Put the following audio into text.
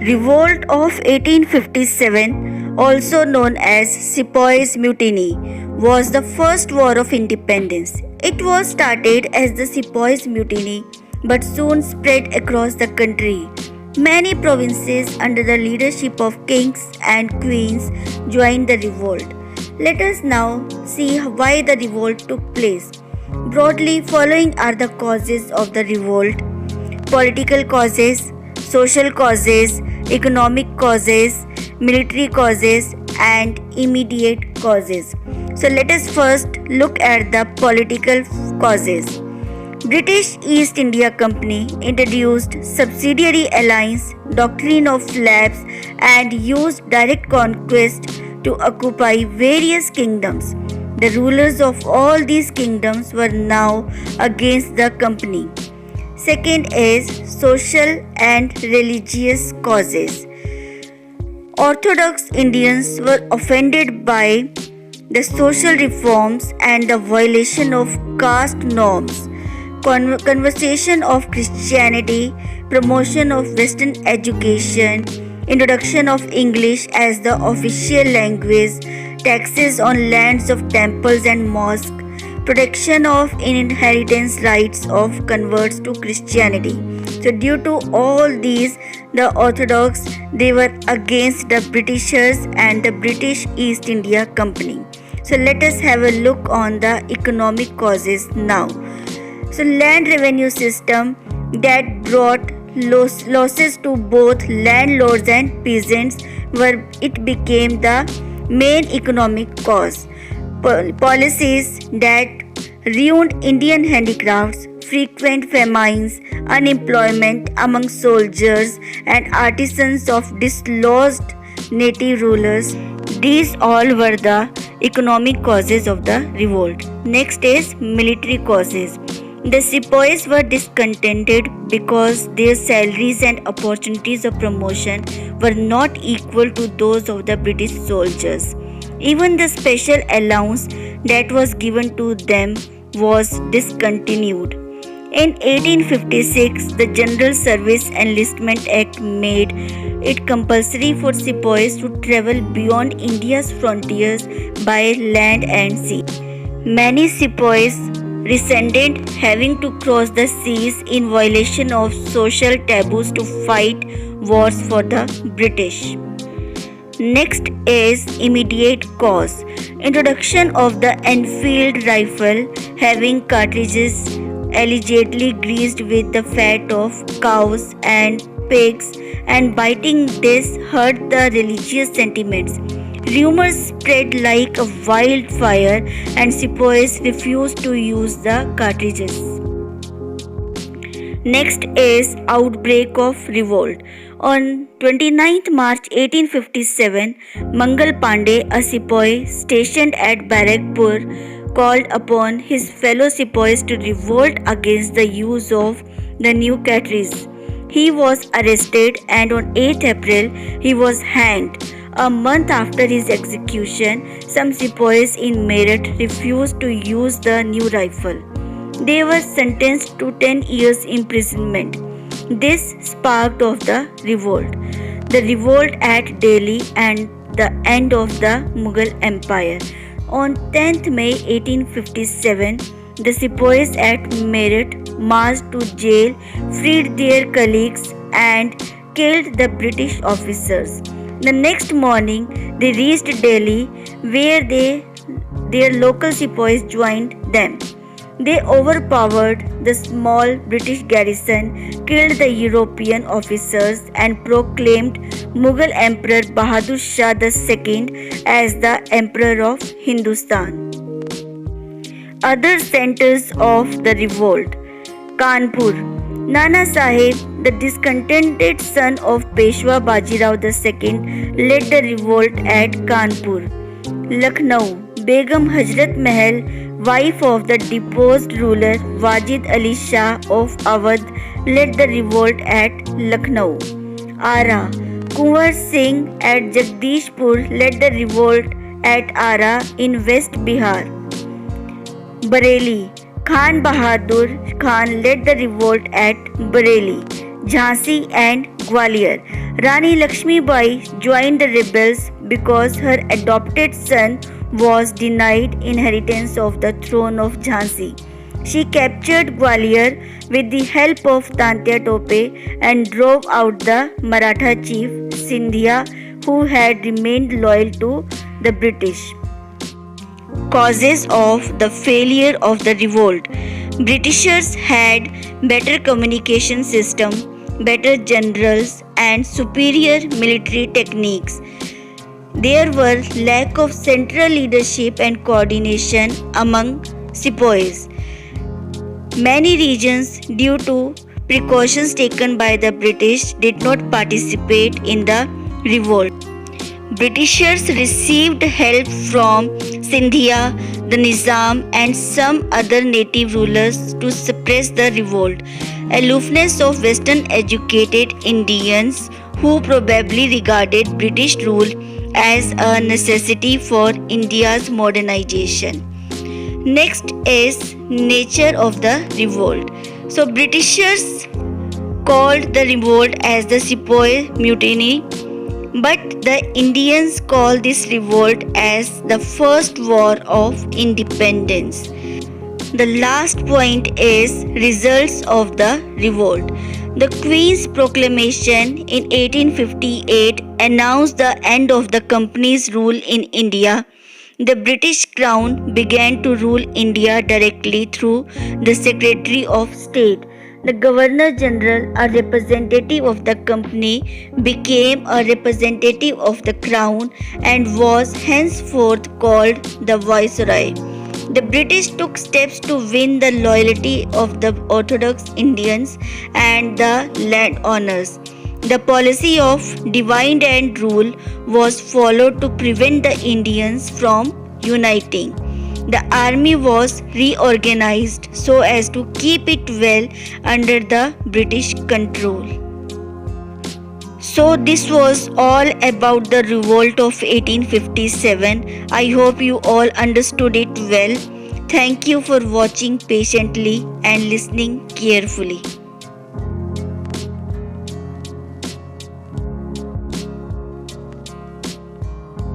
Revolt of 1857, also known as Sepoys Mutiny, was the first war of independence. It was started as the Sepoys Mutiny but soon spread across the country. Many provinces under the leadership of kings and queens joined the revolt. Let us now see why the revolt took place. Broadly, following are the causes of the revolt: political causes, social causes, economic causes, military causes, and immediate causes. So let us first look at the political causes. British East India Company introduced subsidiary alliance, doctrine of lapse, and used direct conquest to occupy various kingdoms. The rulers of all these kingdoms were now against the company. Second is social and religious causes. Orthodox Indians were offended by the social reforms and the violation of caste norms. Conversation of Christianity, promotion of Western education, introduction of English as the official language, taxes on lands of temples and mosques, protection of inheritance rights of converts to Christianity. So due to all these, the Orthodox, they were against the Britishers and the British East India Company. So let us have a look on the economic causes now. So land revenue system that brought losses to both landlords and peasants, where it became the main economic cause. Policies that ruined Indian handicrafts, frequent famines, unemployment among soldiers and artisans of dislodged native rulers. These all were the economic causes of the revolt. Next is military causes. The sepoys were discontented because their salaries and opportunities of promotion were not equal to those of the British soldiers. Even the special allowance that was given to them was discontinued. In 1856, the General Service Enlistment Act made it compulsory for sepoys to travel beyond India's frontiers by land and sea. Many sepoys resented having to cross the seas in violation of social taboos to fight wars for the British. Next is immediate cause. Introduction of the Enfield rifle, having cartridges allegedly greased with the fat of cows and pigs, and biting this hurt the religious sentiments. Rumors spread like a wildfire and sepoys refused to use the cartridges. Next is outbreak of revolt. On 29th March 1857, Mangal Pandey, a sepoy stationed at Barakpur, called upon his fellow sepoys to revolt against the use of the new cartridges. He was arrested and on 8th April he was hanged. A month after his execution, some sepoys in Meerut refused to use the new rifle. They were sentenced to 10 years imprisonment. This sparked off the revolt. The revolt at Delhi and the end of the Mughal Empire. On 10th May 1857, the sepoys at Meerut marched to jail, freed their colleagues and killed the British officers. The next morning, they reached Delhi, where their local sepoys joined them. They overpowered the small British garrison, killed the European officers, and proclaimed Mughal Emperor Bahadur Shah II as the Emperor of Hindustan. Other centers of the revolt: Kanpur. Nana Sahib, the discontented son of Peshwa Bajirao II, led the revolt at Kanpur. Lucknow. Begum Hazrat Mahal, wife of the deposed ruler Wajid Ali Shah of Awadh, led the revolt at Lucknow. Ara. Kunwar Singh at Jagdishpur led the revolt at Ara in West Bihar. Bareilly. Khan Bahadur Khan led the revolt at Bareilly, Jhansi and Gwalior. Rani Lakshmi Bai joined the rebels because her adopted son was denied inheritance of the throne of Jhansi. She captured Gwalior with the help of Tantya Tope and drove out the Maratha chief Sindhia, who had remained loyal to the British. Causes of the failure of the revolt. Britishers had better communication system, better generals and superior military techniques. There were lack of central leadership and coordination among sepoys. Many regions, due to precautions taken by the British, did not participate in the revolt. Britishers received help from Sindhia, the Nizam, and some other native rulers to suppress the revolt. Aloofness of Western educated Indians who probably regarded British rule as a necessity for India's modernization. Next is nature of the revolt. So Britishers called the revolt as the Sepoy Mutiny, but the Indians call this revolt as the first war of independence. The last point is results of the revolt. The Queen's proclamation in 1858 announced the end of the company's rule in India. The British Crown began to rule India directly through the Secretary of State. The Governor General, a representative of the company, became a representative of the Crown and was henceforth called the Viceroy. The British took steps to win the loyalty of the Orthodox Indians and the landowners. The policy of divide and rule was followed to prevent the Indians from uniting. The army was reorganized so as to keep it well under the British control. So this was all about the revolt of 1857. I hope you all understood it well. Thank you for watching patiently and listening carefully.